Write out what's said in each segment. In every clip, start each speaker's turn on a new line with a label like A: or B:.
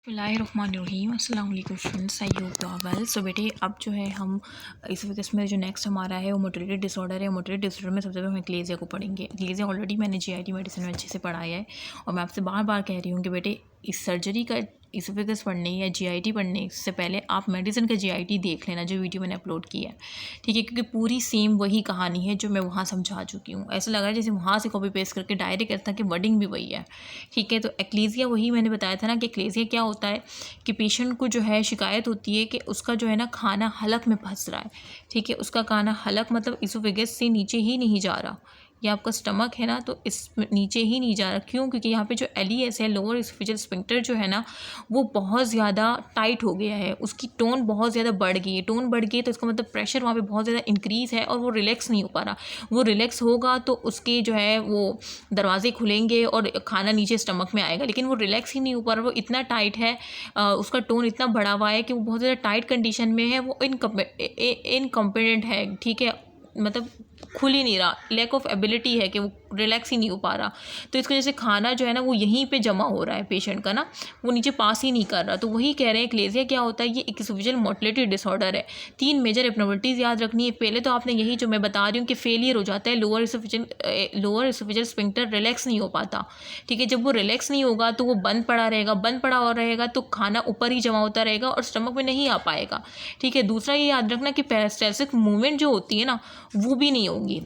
A: बिस्मिल्लाहिर्रहमानिर्रहीम अस्सलाम वालेकुम friends, I hope you are well. So बेटे अब जो है हम इस वीक में जो नेक्स्ट हमारा है वो मोटिलिटी डिसऑर्डर है। मोटिलिटी डिसऑर्डर में सबसे पहले हम एक्लेजिया को पढ़ेंगे। एक्लेजिया ऑलरेडी मैंने जीआईटी मेडिसिन में अच्छे से पढ़ाया है और मैं आपसे बार बार कह रही हूँ कि बेटे इस सर्जरी का इसोफेगस पढ़ने या जीआईटी पढ़ने से पहले आप मेडिसिन का जीआईटी देख लेना, जो वीडियो मैंने अपलोड किया है, ठीक है, क्योंकि पूरी सेम वही कहानी है जो मैं वहाँ समझा चुकी हूँ। ऐसा लग रहा है जैसे वहाँ से कॉपी पेस्ट करके डायरेक्ट ऐसा कि वर्डिंग भी वही है, ठीक है। तो एक्लेजिया वही मैंने बताया था ना कि एक्लेजिया क्या होता है कि पेशेंट को जो है शिकायत होती है कि उसका जो है ना खाना हलक में फंस रहा है, ठीक है। उसका खाना हलक मतलब इसोफेगस से नीचे ही नहीं जा रहा, ये आपका स्टमक है ना, तो इस नीचे ही नहीं जा रहा। क्यों? क्योंकि यहाँ पे जो एलईएस है, लोअर इसोफेजियल स्फिंक्टर जो है ना, वो बहुत ज़्यादा टाइट हो गया है, उसकी टोन बहुत ज़्यादा बढ़ गई है। टोन बढ़ गई है तो इसका मतलब प्रेशर वहाँ पे बहुत ज़्यादा इंक्रीज़ है और वो रिलैक्स नहीं हो पा रहा। वो रिलैक्स होगा तो उसके जो है वो दरवाजे खुलेंगे और खाना नीचे स्टमक में आएगा, लेकिन वो रिलैक्स ही नहीं हो पा रहा। वो इतना टाइट है, उसका टोन इतना बढ़ा हुआ है कि वो बहुत ज़्यादा टाइट कंडीशन में है, वो इनकम्पिटेंट है, ठीक है, मतलब खुल ही नहीं रहा, लैक ऑफ एबिलिटी है कि वो रिलैक्स ही नहीं हो पा रहा। तो इसकी वजह से खाना जो है ना वो यहीं पे जमा हो रहा है पेशेंट का ना, वो नीचे पास ही नहीं कर रहा। तो वही कह रहे हैं एक्लेजिया क्या होता है, ये एक इसोफेजियल मोटिलिटी डिसऑर्डर है। 3 मेजर एब्नॉर्मलिटीज़ याद रखनी है। पहले तो आपने यही जो मैं बता रही हूँ कि फेलियर हो जाता है, लोअर इसोफेजियल स्फिंक्टर रिलैक्स नहीं हो पाता, ठीक है। जब वो रिलैक्स नहीं होगा तो वो बंद पड़ा रहेगा तो खाना ऊपर ही जमा होता रहेगा और स्टमक में नहीं आ पाएगा, ठीक है। दूसरा ये याद रखना कि पेरिस्टाल्सिस मूवमेंट जो होती है ना वो भी नहीं होगी।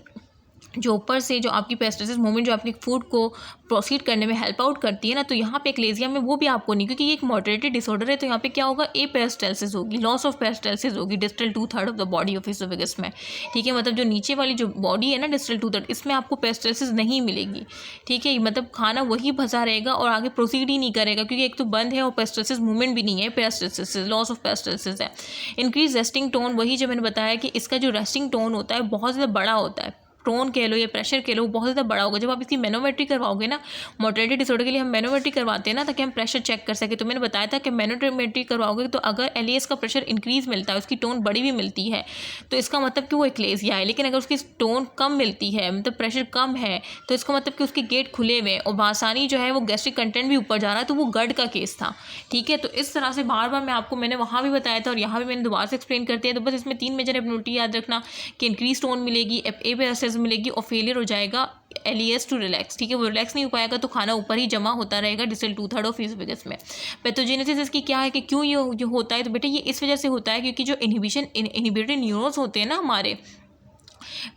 A: जो ऊपर से जो आपकी पेरिस्टाल्सिस मूवमेंट जो आपकी फूड को प्रोसीड करने में हेल्प आउट करती है ना, तो यहाँ पे एक्लेजिया में वो भी आपको नहीं, क्योंकि ये एक मोटिलिटी डिसऑर्डर है। तो यहाँ पे क्या होगा, ए पेरिस्टाल्सिस होगी, लॉस ऑफ पेरिस्टाल्सिस होगी distal 2/3 of the body of oesophagus में, ठीक है। मतलब जो नीचे वाली जो बॉडी है ना डिस्टल 2/3, इसमें आपको पेरिस्टाल्सिस नहीं मिलेगी, ठीक है। मतलब खाना वही फंसा रहेगा और आगे प्रोसीड ही नहीं करेगा, क्योंकि एक तो बंद है और पेरिस्टाल्सिस मूवमेंट भी नहीं है, पेरिस्टाल्सिस लॉस ऑफ पेरिस्टाल्सिस है। इंक्रीज रेस्टिंग टोन, वही जो मैंने बताया कि इसका जो रेस्टिंग टोन होता है बहुत ज़्यादा बड़ा होता है। टोन कह लो या प्रेशर कह लो, बहुत ज़्यादा बड़ा होगा। जब आप इसकी मैनोमेट्री करवाओगे ना, मोटिलिटी डिसऑर्डर के लिए हम मैनोमेट्री करवाते हैं ना ताकि हम प्रेशर चेक कर सके। तो मैंने बताया था कि मैनोमेट्री करवाओगे तो अगर एलईएस का प्रेशर इंक्रीज मिलता है, उसकी टोन बड़ी भी मिलती है, तो इसका मतलब कि वो एक्लेजिया है। लेकिन अगर उसकी टोन कम मिलती है, मतलब प्रेशर कम है, तो इसका मतलब कि उसके गेट खुले हुए और बासानी जो है वो गैस्ट्रिक कंटेंट भी ऊपर जा रहा है, तो वो गर्ड का केस था, ठीक है। तो इस तरह से बार बार मैंने वहाँ भी बताया था और यहाँ भी मैंने दोबारा से एक्सप्लेन करती है। तो बस इसमें 3 मेजर एब्नॉर्मलिटी याद रखना कि इंक्रीज टोन मिलेगी, एपेसिस मिलेगी और फेलियर हो जाएगा एलईएस टू रिलैक्स, ठीक है। वो रिलैक्स नहीं हो पाएगा तो खाना ऊपर ही जमा होता रहेगा डिस्टल 2/3 ऑफ इसोफेगस में। पैथोजेनेसिस इसकी क्या है कि क्यों ये होता है, तो बेटे ये इस वजह से होता है क्योंकि जो इनहिबिटरी न्यूरॉन्स होते हैं ना हमारे,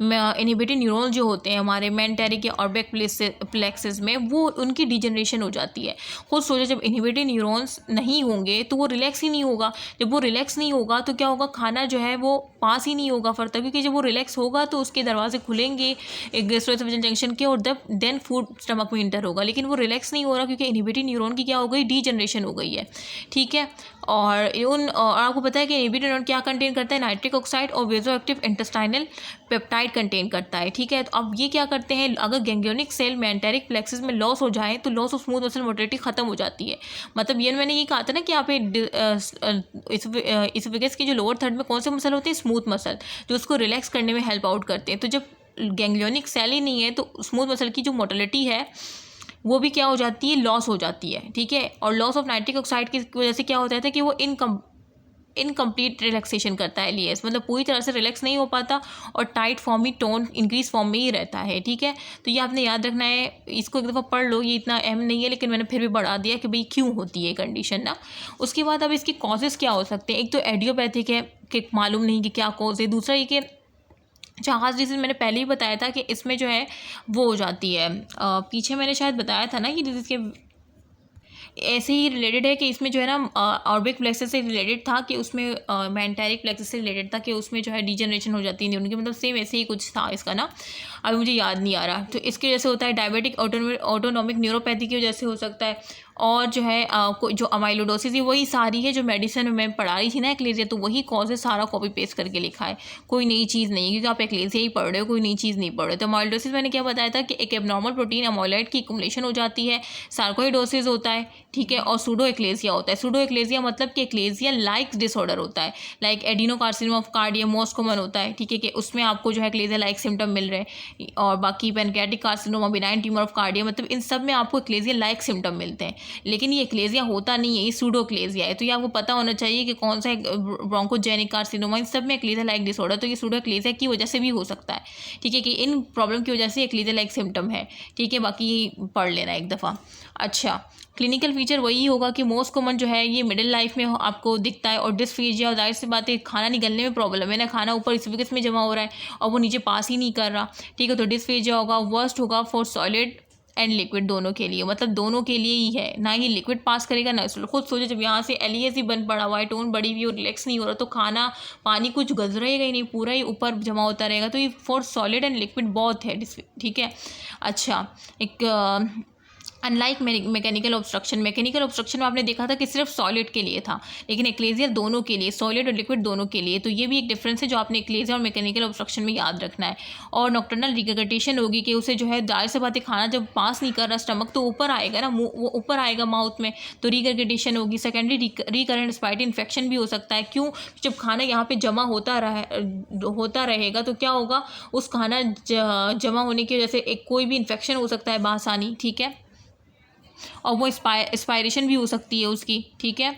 A: इनहिबिटेड न्यूरॉन जो होते हैं हमारे मेंटेरिक या ऑर्बिक प्लेक्सिस में, वो उनकी डिजनरेशन हो जाती है। खुद सोचो, जब इनहिबिटेड न्यूरॉन्स नहीं होंगे तो वो रिलैक्स ही नहीं होगा। जब वो रिलैक्स नहीं होगा तो क्या होगा, खाना जो है वो पास ही नहीं होगा फर्दर, क्योंकि जब वो रिलैक्स होगा तो उसके दरवाजे खुलेंगे गैस्ट्रोएसोफेजियल जंक्शन के और देन फूड स्टमक में इंटर होगा। लेकिन वो रिलैक्स नहीं हो रहा क्योंकि इनहिबिटेड न्यूरॉन की क्या हो गई, डीजनरेशन हो गई है, ठीक है। और आपको पता है कि इनहिबिटेड न्यूरॉन क्या कंटेन करता है, नाइट्रिक ऑक्साइड और वेजोएक्टिव इंटेस्टाइनल पेप्टाइड कंटेन करता है, ठीक है। तो अब ये क्या करते हैं, अगर गैंग्लियोनिक सेल मेंटेरिक प्लेक्सिस में लॉस हो जाए तो loss of smooth muscle motility खत्म हो जाती है। मतलब ये मैंने ये कहा था ना कि यहाँ पे इसोफेगस की जो लोअर थर्ड में कौन से मसल होते हैं, स्मूथ मसल, जो उसको रिलैक्स करने में हेल्प आउट करते हैं। तो जब गैंग्लियोनिक सेल ही नहीं है तो स्मूथ मसल की जो मोटिलिटी है वो भी क्या हो जाती है, लॉस हो जाती है, ठीक है। और लॉस ऑफ नाइट्रिक ऑक्साइड की वजह से क्या होता है कि वो इनकम्प्लीट रिलैक्सेशन करता है एलईएस, मतलब पूरी तरह से रिलैक्स नहीं हो पाता और टाइट फॉर्म ही, टोन इंक्रीज फॉर्म में ही रहता है, ठीक है। तो ये आपने याद रखना है, इसको एक दफ़ा पढ़ लो, ये इतना अहम नहीं है लेकिन मैंने फिर भी बढ़ा दिया कि भाई क्यों होती है कंडीशन ना। उसके बाद अब इसके कॉजेज़ क्या हो सकते हैं, एक तो एडियोपैथिक है कि मालूम नहीं कि क्या कॉज है। दूसरा ये कि जहाज डिजीज़ मैंने पहले ही बताया था कि इसमें जो है वो हो जाती है, पीछे मैंने शायद बताया था ना, ये डिजीज़ के ऐसे ही रिलेटेड है कि इसमें जो है ना ऑर्बिक प्लेक्सिस से रिलेटेड था कि उसमें मेंटेरिक प्लेक्सिस से रिलेटेड था कि उसमें जो है डीजनरेशन हो जाती है उनकी, मतलब सेम ऐसे ही कुछ था इसका ना, अभी मुझे याद नहीं आ रहा। तो इसकी वजह से होता है, डायबिटिक ऑटोनॉमिक न्यूरोपैथी की वजह से हो सकता है, और जो है जो अमाइलोडोसिस है वही सारी है जो मेडिसिन में मैं पढ़ा रही थी ना एक्लेजिया, तो वही कॉज है, सारा कॉपी पेस्ट करके लिखा है, कोई नई चीज़ नहीं है, क्योंकि आप एक्लेजिया ही पढ़ रहे हो, कोई नई चीज़ नहीं पढ़ रहे हो। तो अमाइलोडोसिस मैंने क्या बताया था कि एक एबनॉर्मल प्रोटीन अमोलाइड की एक्युमुलेशन हो जाती है, सार्कोइडोसिस होता है, ठीक है, और सूडो एक्लेजिया होता है। सूडो एक्लेजिया मतलब कि एक्लेजिया लाइक डिसऑर्डर होता है, like adenocarcinoma of cardium most common होता है, ठीक है, कि उसमें आपको जो है एक्लेजिया लाइक सिम्टम मिल रहे हैं। और बाकी pancreatic carcinoma, benign tumour of cardium, मतलब इन सब में आपको एक्लेजिया लाइक सिम्टम मिलते हैं। लेकिन ये एक्लेजिया होता नहीं है, ये सूडो एक्लेजिया है। तो ये आपको पता होना चाहिए कि कौन सा ब्रोंकोजेनिक कार्सिनोमा, इन सब में एक्लेजिया लाइक डिसऑर्डर, तो ये सूडो एक्लेजिया की वजह से भी हो सकता है, ठीक है, कि इन प्रॉब्लम की वजह से एक्लेजिया लाइक सिम्टम है, ठीक है। बाकी पढ़ लेना एक दफ़ा। अच्छा, क्लिनिकल फीचर वही होगा कि मोस्ट कॉमन जो है ये मिडिल लाइफ में आपको दिखता है, और डिस्फेजिया, और जाहिर सी बात है खाना निगलने में प्रॉब्लम है ना, खाना ऊपर इसोफेगस में जमा हो रहा है और वो नीचे पास ही नहीं कर रहा, ठीक है, तो डिस्फेजिया होगा। वर्स्ट होगा फॉर सॉलिड एंड लिक्विड दोनों के लिए, मतलब दोनों के लिए ही है, ना ही लिक्विड पास करेगा ना सॉलिड। खुद सोचो जब यहाँ से एलियस ही बंद पड़ा हुआ है, टोन बड़ी हुई और रिलैक्स नहीं हो रहा, तो खाना पानी कुछ गुजरेगा ही नहीं, पूरा ही ऊपर जमा होता रहेगा। तो ये फॉर सॉलिड एंड लिक्विड बहुत है, ठीक है। अच्छा, एक अनलाइक मैकेनिकल ऑब्स्ट्रक्शन में आपने देखा था कि सिर्फ सॉलिड के लिए था, लेकिन एक्लेजिया दोनों के लिए, सॉलिड और लिक्विड दोनों के लिए। तो ये भी एक डिफरेंस है जो आपने एक्लेजिया और मैकेनिकल ऑब्स्ट्रक्शन में याद रखना है। और नॉक्टर्नल रिगर्गेटेशन होगी कि उसे जो है जाहिर से बात है खाना जब पास नहीं कर रहा स्टमक तो ऊपर आएगा ना, वो ऊपर आएगा माउथ में, तो रिगर्गेटेशन होगी। सेकेंडरी रिकरेंट रेस्पिरेटरी इन्फेक्शन भी हो सकता है। क्यों? जब खाना यहाँ पर जमा होता रहेगा तो क्या होगा, उस खाना जमा होने की वजह से एक कोई भी इन्फेक्शन हो सकता है बासानी, ठीक है, और वो एक्सपायरेशन भी हो सकती है उसकी, ठीक है।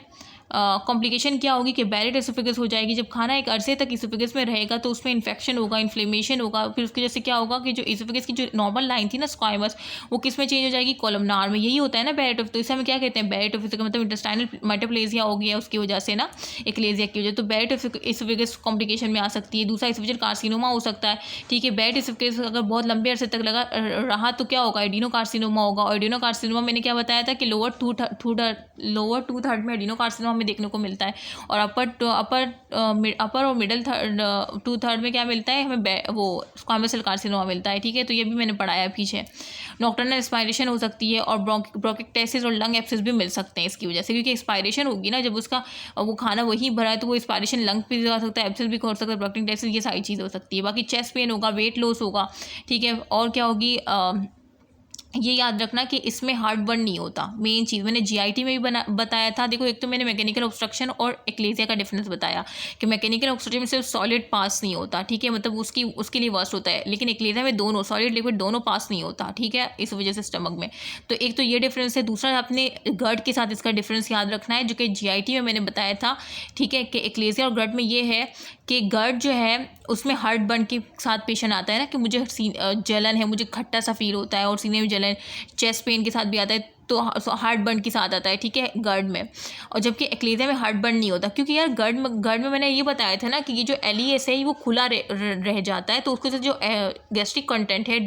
A: कॉम्प्लिकेशन क्या होगी कि बैरिड एसोफेगस हो जाएगी। जब खाना एक अरसे तक एसोफेगस में रहेगा तो उसमें इन्फेक्शन होगा, इन्फ्लेमेशन होगा, फिर उसकी वजह से क्या होगा कि जो एसोफेगस की जो नॉर्मल लाइन थी ना स्क्वाइमस, वो किस में चेंज हो जाएगी, कॉलमनार में। यही होता है ना बैरिड, तो इसे हम क्या कहते हैं, बैरिड एसोफेगस, मतलब इंटेस्टाइनल मेटाप्लेजिया हो गया उसकी वजह से ना, एक्लेजिया की वजह। तो बैरिड एसोफेगस कॉम्प्लिकेशन में आ सकती है। दूसरा एसोफेजियल कार्सिनोमा हो सकता है, ठीक है। बैरिड एसोफेगस अगर बहुत लंबे अरसे तक लगा रहा तो क्या होगा, एडिनोकार्सिनोमा होगा। और एडिनोकार्सिनोमा मैंने क्या बताया था कि लोअर टू थर्ड में एडिनोकार्सिनोमा हमें देखने को मिलता है, और अपर और मिडल टू थर्ड में क्या मिलता है हमें, वो स्क्वामस सेल कार्सिनोमा मिलता है, ठीक है। तो ये भी मैंने पढ़ाया पीछे। नॉक्टर्नल एक्सपायरेशन हो सकती है, और ब्रोंकिक्टेसिस और लंग एब्सेस भी मिल सकते हैं इसकी वजह से, क्योंकि एक्सपायरेशन होगी ना, जब उसका वो खाना वहीं भरा है तो वो एक्सपायरेशन लंग पे भी हो सकता है, एब्सेस भी हो सकता है, ब्रोंकिक्टेसिस, ये सारी चीज़ हो सकती है। बाकी चेस्ट पेन होगा, वेट लॉस होगा, ठीक है। और क्या होगी, ये याद रखना कि इसमें हार्ट बर्न नहीं होता। मेन चीज़ मैंने जीआईटी में भी बताया था। देखो, एक तो मैंने मैकेनिकल ऑब्स्ट्रक्शन और एक्लेजिया का डिफरेंस बताया कि मैकेनिकल ऑब्स्ट्रक्शन में सिर्फ सॉलिड पास नहीं होता, ठीक है, मतलब उसके लिए वर्स्ट होता है, लेकिन एक्लेजिया में दोनों सॉलिड लिक्विड दोनों पास नहीं होता, ठीक है, इस वजह से स्टमक में। तो एक तो ये डिफरेंस है। दूसरा आपने गर्ड के साथ इसका डिफरेंस याद रखना है, जो कि जीआईटी में मैंने बताया था, ठीक है, कि एक्लेजिया और गर्ड में ये है कि गर्ड जो है उसमें हार्ट बर्न के साथ पेशेंट आता है ना, कि मुझे जलन है, मुझे खट्टा सा फील होता है, और सीने में जलन, चेस्ट पेन के साथ भी आता है, तो हार्ट बर्न के साथ आता है, ठीक है, गर्ड में। और जबकि एक्लेजिया में हार्ट बर्न नहीं होता, क्योंकि यार गर्ड में मैंने ये बताया था ना कि ये जो एलिएस है वो खुला रह जाता है, तो उसके साथ जो गैस्ट्रिक कंटेंट है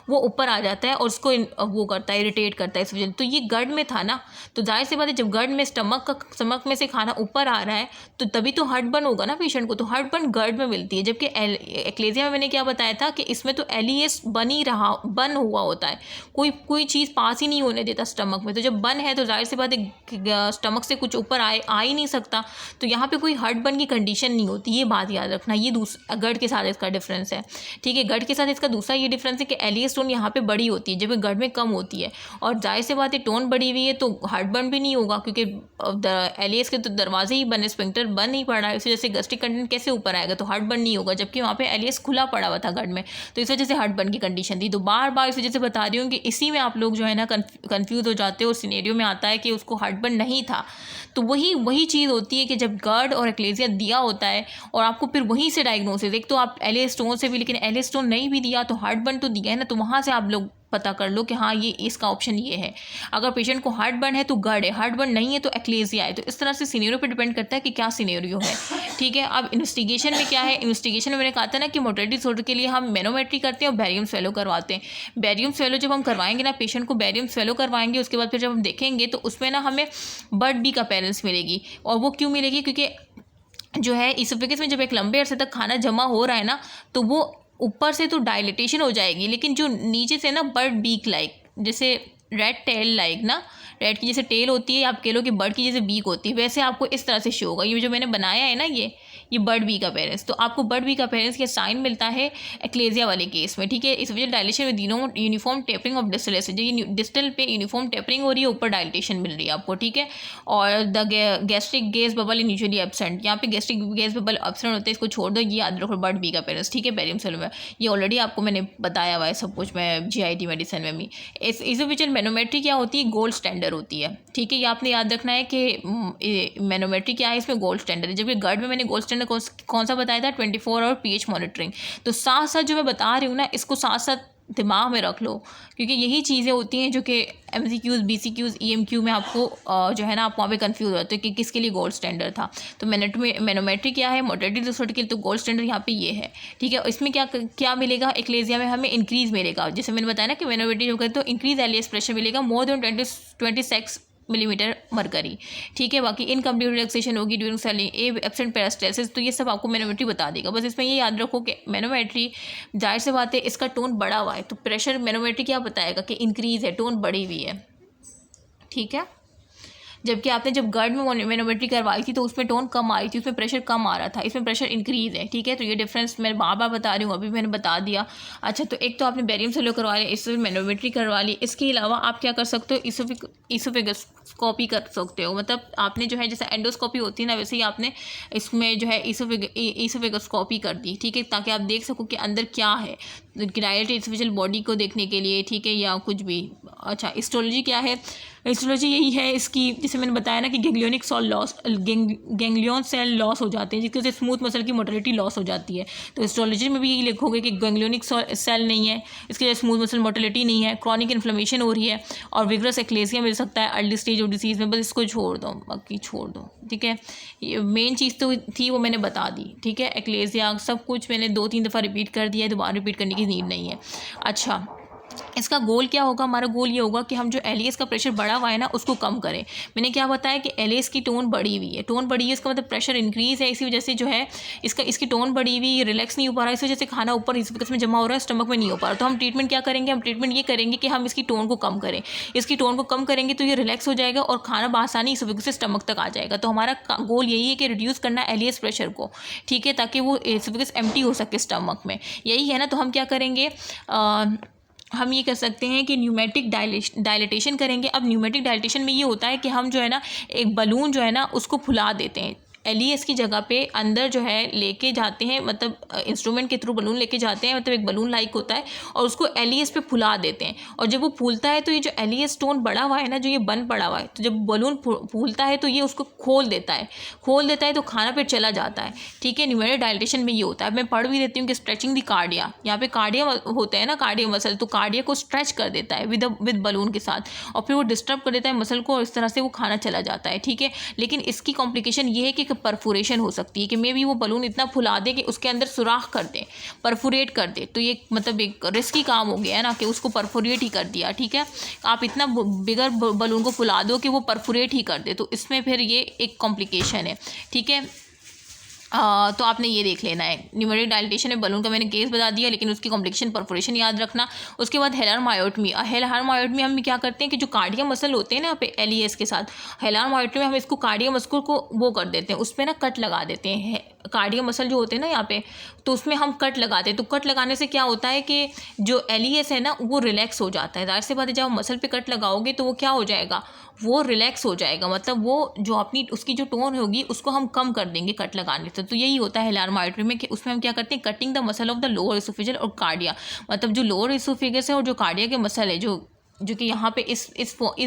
A: वो ऊपर आ जाता है और उसको वो करता है, इरिटेट करता है, इस वजह से। तो ये गर्ड में था ना, तो जाहिर सी बात है जब गर्ड में स्टमक में से खाना ऊपर आ रहा है तो तभी तो हार्ट बर्न होगा ना पेशेंट को, तो हार्ट बर्न गर्ड में मिलती है। जबकि एक्लेजिया में मैंने क्या बताया था कि इसमें तो एलिएस बन हुआ होता है, कोई चीज़ पास ही नहीं होने देता स्टमक में। तो जब बन है तो जाहिर सी बात है स्टमक से कुछ ऊपर आ ही नहीं सकता, तो यहाँ पे कोई हार्ट बर्न की कंडीशन नहीं होती। ये बात याद रखना। ये गर्ड के साथ इसका डिफरेंस है, ठीक है। गर्ड के साथ इसका दूसरा ये डिफरेंस है कि एलियस टोन यहाँ पे बड़ी होती है, जबकि गर्ड में कम होती है। और जाहिर सी बात है टोन बड़ी हुई है तो हार्ट बर्न भी नहीं होगा, क्योंकि एलियस के तो दरवाजे ही बने, स्फिंक्टर बंद नहीं पड़ रहा है, इस वजह से गैस्ट्रिक कंटेंट कैसे ऊपर आएगा, तो हार्ट बर्न नहीं होगा। जबकि वहाँ पे एलियस खुला पड़ा हुआ था गर्ड में, तो इस वजह से हार्ट बर्न की कंडीशन थी। तो बार बार इस वजह से बता रही हूँ कि इसी में आप लोग जो है ना कन्फ्यूज़ हो जाते हो, और सिनेरियो में आता है कि उसको हार्ट बर्न नहीं था। तो वही चीज़ होती है कि जब गर्ड और एक्लेजिया दिया होता है और आपको फिर वहीं से डायग्नोसिस, एक तो आप एलियस स्टोन से भी, लेकिन एलियस स्टोन नहीं भी दिया तो हार्ट बर्न तो दिया है ना, तो वहाँ से आप लोग पता कर लो कि हाँ ये इसका ऑप्शन ये है। अगर पेशेंट को हार्ट बर्न है तो गर्ड है, हार्ट बर्न नहीं है तो एक्लेजिया है। तो इस तरह से सिनेरियो पे डिपेंड करता है कि क्या सिनेरियो है, ठीक है। अब इन्वेस्टिगेशन में क्या है, इन्वेस्टिगेशन में मैंने कहा था ना कि मोटिलिटी डिसऑर्डर के लिए हम मैनोमेट्री करते हैं और बैरियम स्वेलो करवाते हैं। बैरियम स्वेलो जब हम करवाएंगे ना, पेशेंट को बैरियम स्वेलो करवाएंगे, उसके बाद फिर जब हम देखेंगे तो उसमें ना हमें बर्ड बी का अपीयरेंस मिलेगी। और वो क्यों मिलेगी, क्योंकि जो है इसोफेगस में जब एक लंबे अरसे तक खाना जमा हो रहा है ना, तो वो ऊपर से तो डायलिटेशन हो जाएगी, लेकिन जो नीचे से ना बर्ड बीक लाइक, जैसे रेड टेल लाइक ना, रैट की जैसे टेल होती है, आप कह लो कि बर्ड की जैसे बीक होती है, वैसे आपको इस तरह से शो होगा। ये जो मैंने बनाया है ना, ये बर्ड बीक अपीयरेंस, तो आपको बर्ड बीक अपीयरेंस का साइन मिलता है एक्लेजिया वाले केस में, ठीक है। इस वजह dilation with uniform tapering of distal acid, ये डिस्टल पे यूनिफॉर्म टेपरिंग हो रही है, ऊपर डायलेटेशन मिल रही है आपको, ठीक है। और the gastric gas bubble initially absent, यहाँ पे गैस्ट्रिक गैस बबल एब्सेंट होते हैं, इसको छोड़ दो, ये याद रखो बर्ड बीक अपीयरेंस, ठीक है। बैरियम सेल में ये ऑलरेडी आपको मैंने बताया हुआ है सब कुछ, मैं GIT मेडिसिन में भी। इसोफेजियल मैनोमेट्री क्या होती है, गोल्ड स्टैंडर्ड होती है, ठीक है। ये आपने याद रखना है कि मैनोमेट्री क्या है, इसमें गोल्ड स्टैंडर्ड है। जबकि गर्ड में मैंने गोल्ड स्टैंडर्ड कौन सा बताया था, 24 और pH मॉनिटरिंग। तो साथ साथ जो मैं बता रही हूँ ना, इसको साथ साथ दिमाग में रख लो, क्योंकि यही चीज़ें होती हैं जो कि MCQs BCQs EMQ में आपको जो है ना, आप वहाँ पे कंफ्यूज होते हैं कि किसके लिए गोल्ड स्टैंडर्ड था। तो मैनोमेट्री क्या है, मोटेलिटी डिसऑर्डर के लिए तो गोल्ड स्टैंडर्ड यहाँ पे ये है, ठीक है। इसमें क्या क्या मिलेगा, एक्लेजिया में हमें इंक्रीज़ मिलेगा, जैसे मैंने बताया ना कि मैनोमेट्री जो करते तो इंक्रीज LS प्रेशर मिलेगा मोर देन 26 मिलीमीटर मरकरी, ठीक है। बाकी इनकम्प्लीट रिलैक्सेशन होगी ड्यूरिंग सेलिंग, एब्सेंट पेरास्टेसिस, तो ये सब आपको मैनोमेट्री बता देगा। बस इसमें ये याद रखो कि मैनोमेट्री जाहिर से बात है इसका टोन बढ़ा हुआ है, तो प्रेशर मैनोमेट्री क्या बताएगा कि इंक्रीज़ है, टोन बढ़ी हुई है, ठीक है। जबकि आपने जब गर्ड में मैनोमेट्री करवाई थी तो उसमें टोन कम आई थी, उसमें प्रेशर कम आ रहा था, इसमें प्रेशर इंक्रीज़ है, ठीक है। तो ये डिफरेंस मैं बार बार बता रही हूँ, अभी मैंने बता दिया। अच्छा, तो एक तो आपने बैरियम सेलो करवा लिया, इससे मैनोमेट्री करवा ली, इसके अलावा आप क्या कर सकते हो, इसोफेगोस्कोपी कर सकते हो। मतलब आपने जो है जैसे एंडोस्कोपी होती है ना, वैसे ही आपने इसमें जो है इसोफेगोस्कोपी कर दी, ठीक है, ताकि आप देख सको कि अंदर क्या है, डायरेक्ट इसोफेजियल बॉडी को देखने के लिए, ठीक है, या कुछ भी। अच्छा, हिस्टोलॉजी क्या है, हिस्टोलॉजी यही है इसकी, जैसे मैंने बताया ना कि गैंग्लियन सेल लॉस हो जाते हैं, जिसकी वजह से स्मूथ मसल की मोटिलिटी लॉस हो जाती है। तो हिस्टोलॉजी में भी यही लिखोगे कि गैंग्लियोनिक सेल नहीं है, इसके वजह से स्मूथ मसल मोटिलिटी नहीं है, क्रॉनिक इन्फ्लेमेशन हो रही है, और विग्रस एक्लेजिया मिल सकता है अर्ली स्टेज ऑफ डिसीज़ में। बस इसको छोड़ दो, बाकी छोड़ दो, ठीक है। ये मेन चीज़ तो थी वो मैंने बता दी, ठीक है। एक्लेजिया सब कुछ मैंने 2-3 दफ़ा रिपीट कर दिया है, दोबारा रिपीट करने की नीड नहीं है। अच्छा, इसका गोल क्या होगा, हमारा गोल ये होगा कि हम जो LES का प्रेशर बढ़ा हुआ है ना, उसको कम करें। मैंने क्या बताया कि LES की टोन बढ़ी हुई है, टोन बढ़ी है, इसका मतलब प्रेशर इंक्रीज़ है, इसी वजह से जो है इसकी टोन बढ़ी हुई, ये रिलैक्स नहीं हो पा रहा है, इस वजह से खाना ऊपर इसमें जमा हो रहा है, स्टमक में नहीं हो पा रहा। तो हम ट्रीटमेंट क्या करेंगे, हम ट्रीटमेंट ये करेंगे कि हम इसकी टोन को कम करें। इसकी टोन को कम करेंगे तो ये रिलैक्स हो जाएगा और खाना बआसानी इस वजह से स्टमक तक आ जाएगा। तो हमारा गोल यही है कि रिड्यूस करना LES प्रेशर को, ठीक है, ताकि वो इस वजह से एम्प्टी हो सके स्टमक में, यही है ना। तो हम क्या करेंगे, हम ये कर सकते हैं कि न्यूमेटिक डायलेटेशन करेंगे। अब न्यूमेटिक डायलेटेशन में ये होता है कि हम जो है ना, एक बलून जो है ना उसको फुला देते हैं, LES की जगह पे अंदर जो है लेके जाते हैं, मतलब इंस्ट्रूमेंट के थ्रू बलून लेके जाते हैं, मतलब एक बलून लाइक होता है, और उसको LES पे फुला देते हैं। और जब वो फूलता है तो ये जो LES स्टोन बड़ा हुआ है ना, जो ये बन पड़ा हुआ है, तो जब बलून फूलता है तो ये उसको खोल देता है तो खाना फिर चला जाता है, ठीक है। न्यूमेटिक डायलेटेशन में ये होता है। मैं पढ़ भी देती हूँ कि स्ट्रेचिंग दी कार्डिया, यहाँ पे कार्डिया होता है ना, कार्डिया मसल, तो कार्डिया को स्ट्रेच कर देता है विद बलून के साथ, और फिर वो डिस्टर्ब कर देता है मसल को, और इस तरह से वो खाना चला जाता है, ठीक है। लेकिन इसकी कॉम्प्लिकेशन ये है कि परफोरेशन हो सकती है, कि मे भी वो बलून इतना फुला दे कि उसके अंदर सुराख कर दे, परफोरेट कर दे, तो ये मतलब एक रिस्की काम हो गया है ना, कि उसको परफोरेट ही कर दिया, ठीक है। आप इतना बिगर बलून को फुला दो कि वो परफोरेट ही कर दे, तो इसमें फिर ये एक कॉम्प्लिकेशन है, ठीक है। तो आपने ये देख लेना है, न्यूमेरिक डायलेटेशन में बलून का मैंने केस बता दिया, लेकिन उसकी कॉम्प्लिकेशन परफोरेशन याद रखना। उसके बाद हेलार मायोटमी, हम क्या करते हैं कि जो कार्डिया मसल होते हैं ना पे LES के साथ, हेलार मायोटमी में हम इसको कार्डिया मसल को वो कर देते हैं, उसमें ना कट लगा देते हैं, कार्डिया मसल जो होते हैं ना यहाँ पे, तो उसमें हम कट लगाते हैं। तो कट लगाने से क्या होता है कि जो LES है ना वो रिलैक्स हो जाता है। जाहिर सी बात है, जब मसल पे कट लगाओगे तो वो क्या हो जाएगा, वो रिलैक्स हो जाएगा, मतलब वो जो अपनी उसकी जो टोन होगी उसको हम कम कर देंगे कट लगाने से। तो यही होता है हिलार मायोटमी में, कि उसमें हम क्या करते हैं, cutting the muscle of the lower oesophageal और कार्डिया, मतलब जो लोअर इसोफेगस है और जो कार्डिया के मसल है, जो कि यहाँ पे इस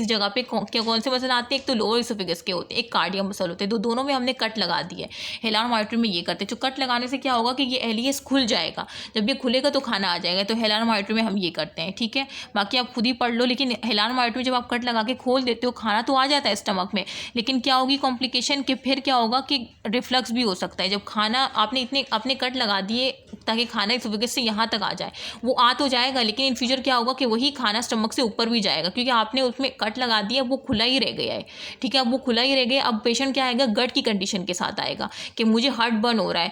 A: जगह पे कौन से मसल आते हैं, एक तो लोअर इसोफेगस के होते हैं, एक कार्डिया मसल होते हैं, तो दोनों में हमने कट लगा दिया है। हेलार मायोटमी में ये करते हैं, जो कट लगाने से क्या होगा कि ये LES खुल जाएगा, जब ये खुलेगा तो खाना आ जाएगा, तो हेलार मायोटमी में हम ये करते हैं, ठीक है। बाकी आप खुद ही पढ़ लो, लेकिन हेलार मायोटमी जब आप कट लगा के खोल देते हो, खाना तो आ जाता है स्टमक में, लेकिन क्या होगी कॉम्प्लिकेशन, कि फिर क्या होगा कि रिफ्लक्स भी हो सकता है। जब खाना आपने कट लगा दिए ताकि खाना इसोफेगस से यहाँ तक आ जाए, वो आ तो जाएगा, लेकिन इन फ्यूचर क्या होगा कि वही खाना स्टमक से ऊपर भी जाएगा, क्योंकि आपने उसमें कट लगा दिया, वो खुला ही रह गया है, ठीक है। अब वो खुला ही रह गया, अब पेशेंट क्या आएगा, गट की कंडीशन के साथ आएगा कि मुझे हार्ट बर्न हो रहा है,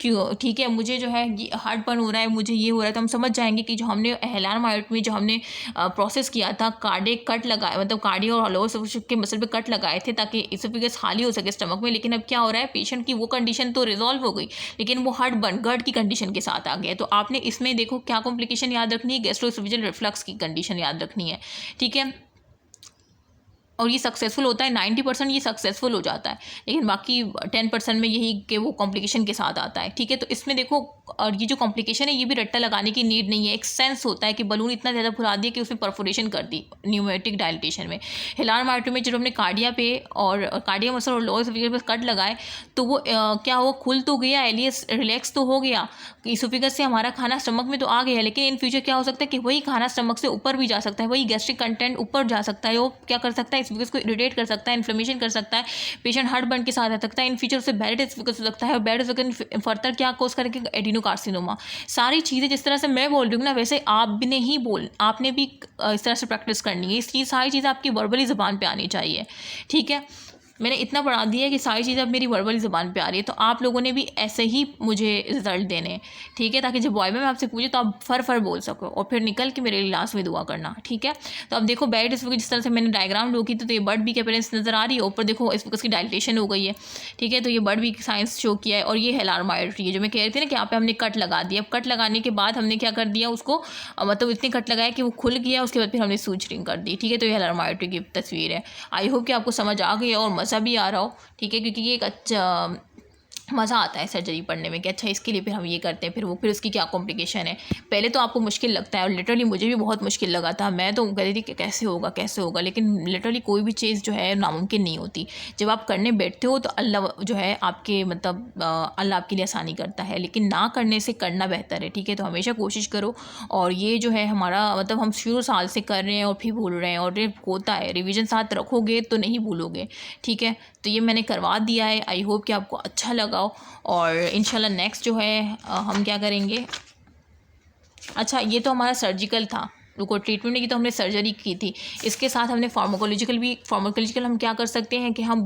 A: क्यों, ठीक है, मुझे जो है हार्टबर्न हो रहा है, मुझे ये हो रहा है, तो हम समझ जाएंगे कि जो हमने हिलार मायोटमी जो हमने प्रोसेस किया था, कार्डियक कट लगाया, मतलब कार्डियो और लोअर के मसल पे कट लगाए थे ताकि इसोफेगस खाली हो सके स्टमक में। लेकिन अब क्या हो रहा है, पेशेंट की वो कंडीशन तो रिजॉल्व हो गई, लेकिन वो हार्टबर्न गट की कंडीशन के साथ आ गया। तो आपने इसमें देखो क्या कॉम्प्लिकेशन याद रखनी है, गैस्ट्रोएसोफेजियल रिफ्लक्स की कंडीशन याद रखनी है, ठीक है। और ये सक्सेसफुल होता है, 90% ये सक्सेसफुल हो जाता है, लेकिन बाकी 10% में यही कि वो कॉम्प्लिकेशन के साथ आता है, ठीक है। तो इसमें देखो, और ये जो कॉम्प्लिकेशन है ये भी रट्टा लगाने की नीड नहीं है, एक सेंस होता है कि बलून इतना ज़्यादा फुला दिया कि उसमें परफोरेशन कर दी न्यूमेटिक डायलिटेशन में। हिलार मायोटमी में जब हमने कार्डिया पे और कार्डिया मसल और लोअर एसोफेगस पे कट लगाए तो वो क्या हुआ, खुल तो गया, एलियस रिलैक्स तो हो गया, इसोफेगस से हमारा खाना स्टमक में तो आ गया, लेकिन इन फ्यूचर क्या हो सकता है कि वही खाना स्टमक से ऊपर भी जा सकता है, वही गैस्ट्रिक कंटेंट ऊपर जा सकता है, वो क्या कर सकता है, इसोफेगस को इरिटेट कर सकता है, इन्फ्लेमेशन कर सकता है, पेशेंट हार्टबर्न के साथ आ सकता है, इन फ्यूचर उससे बैड इसोफेगस हो सकता है, और बैड इसोफेगस फर्दर क्या कोस करेंगे, एडिनोकार्सिनोमा। सारी चीज़ें जिस तरह से मैं बोल रही हूँ ना, वैसे आपने भी इस तरह से प्रैक्टिस करनी है। इसकी सारी चीज़ें आपकी वर्बली ज़बान पे आनी चाहिए, ठीक है। मैंने इतना पढ़ा दिया है कि सारी चीज़ें अब मेरी वर्बली ज़बान पे आ रही है, तो आप लोगों ने भी ऐसे ही मुझे रिजल्ट देने हैं, ठीक है, ताकि जब बॉय में मैं आपसे पूछूँ तो आप फर बोल सको और फिर निकल के मेरे लिए लास्ट में दुआ करना, ठीक है। तो अब देखो बेड इसमें जिस तरह से मैंने डायग्राम ड्रो की, तो ये बर्ड बी के अपेरेंस नज़र आ रही है, ऊपर देखो इसकी डायलिटेशन हो गई है, ठीक है। तो ये बर्ड बी की साइंस शो किया है, और ये हिलार मायोटमी है जो मैं कह रही थी ना कि यहाँ पे हमने कट लगा दिया। अब कट लगाने के बाद हमने क्या कर दिया उसको, मतलब इतने कट लगाया कि वो खुल गया, उसके बाद फिर हमने सूचरिंग कर दी, ठीक है। तो ये हिलार मायोटमी की तस्वीर है। आई होप कि आपको समझ आ गई और मज़ा भी आ रहा हो, ठीक है, क्योंकि ये एक अच्छा मज़ा आता है सर्जरी पढ़ने में कि अच्छा इसके लिए फिर हम ये करते हैं, फिर उसकी क्या कॉम्प्लिकेशन है। पहले तो आपको मुश्किल लगता है, और लिटरली मुझे भी बहुत मुश्किल लगा था, मैं तो कहती थी कि कैसे होगा, लेकिन लिटरली कोई भी चीज़ जो है नामुमकिन नहीं होती। जब आप करने बैठते हो तो अल्लाह जो है आपके मतलब अल्लाह आपके लिए आसानी करता है, लेकिन ना करने से करना बेहतर है, ठीक है। तो हमेशा कोशिश करो। और ये जो है हमारा मतलब हम शुरू साल से कर रहे हैं और फिर भूल रहे हैं, और ये होता है, रिविज़न साथ रखोगे तो नहीं भूलोगे, ठीक है। तो ये मैंने करवा दिया है, आई होप कि आपको अच्छा लगा हो। और इंशाल्लाह नेक्स्ट जो है हम क्या करेंगे, अच्छा ये तो हमारा सर्जिकल था, रुको ट्रीटमेंट की तो हमने सर्जरी की थी, इसके साथ हमने फार्माकोलॉजिकल हम क्या कर सकते हैं कि हम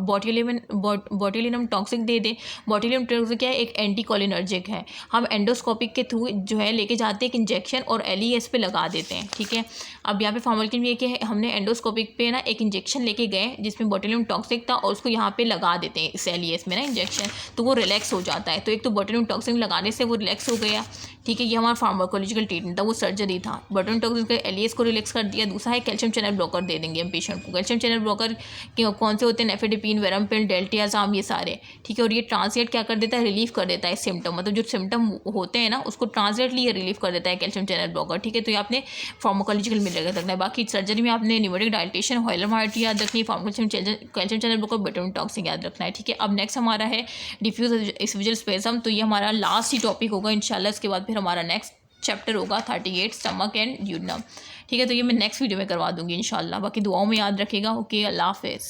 A: बोट्यूलिनम टॉक्सिक दे दें। बोट्यूलिनम टॉक्सिक क्या है, एक एंटीकोलिनर्जिक है। हम एंडोस्कोपिक के थ्रू जो है लेके जाते हैं एक इंजेक्शन और LES पे लगा देते हैं, ठीक है। अब यहाँ पे फार्माकोलॉजी ये कि हमने एंडोस्कोपिक पे ना एक इंजेक्शन लेके गए जिसमें बोट्यूलिनम टॉक्सिक था, और उसको यहाँ पे लगा देते हैं इस LES में ना इंजेक्शन, तो वो रिलैक्स हो जाता है। तो एक तो बोट्यूलिनम टॉक्सिक लगाने से वो रिलैक्स हो गया, ठीक है। ये हमारा फार्माकोलॉजिकल ट्रीटमेंट था, वो सर्जरी था। बोट्यूलिनम टॉक्सिक का LES को रिलैक्स कर दिया। दूसरा है कैल्शियम चैनल ब्लॉकर दे देंगे हम पेशेंट को। कैल्शियम चैनल ब्लॉकर कौन से होते हैं, नेफेडिपिन, वेरमपिल, डेल्टियाजाम, ये सारे, ठीक है। और ये ट्रांसलेट क्या कर देता है, रिलीफ कर देता है सिम्टम, मतलब जो सिम्टम होते हैं ना उसको ट्रांसलेटली ये रिलीफ कर देता है कैल्शियम चैनल ब्लॉकर, ठीक है। तो ये आपने फार्माकोलॉजिकल में लगा रखना है। बाकी सर्जरी में आपने न्यूमेटिक डायलिटेशन, हिलार मायोटमी याद रखनी है, calcium channel blocker, botulinum toxic याद रखना है, ठीक है। अब नेक्स्ट हमारा है डिफ्यूज एसोफेजियल स्पेज़म, तो ये हमारा लास्ट ही टॉपिक होगा इंशाल्लाह। इसके बाद फिर हमारा नेक्स्ट चैप्टर होगा 38 स्टमक एंड ड्यूडेनम, ठीक है। तो ये मैं नेक्स्ट वीडियो में करवा दूंगी इंशाल्लाह। बाकी दुआओं में याद रखिएगा। ओके, अल्लाह हाफिज़।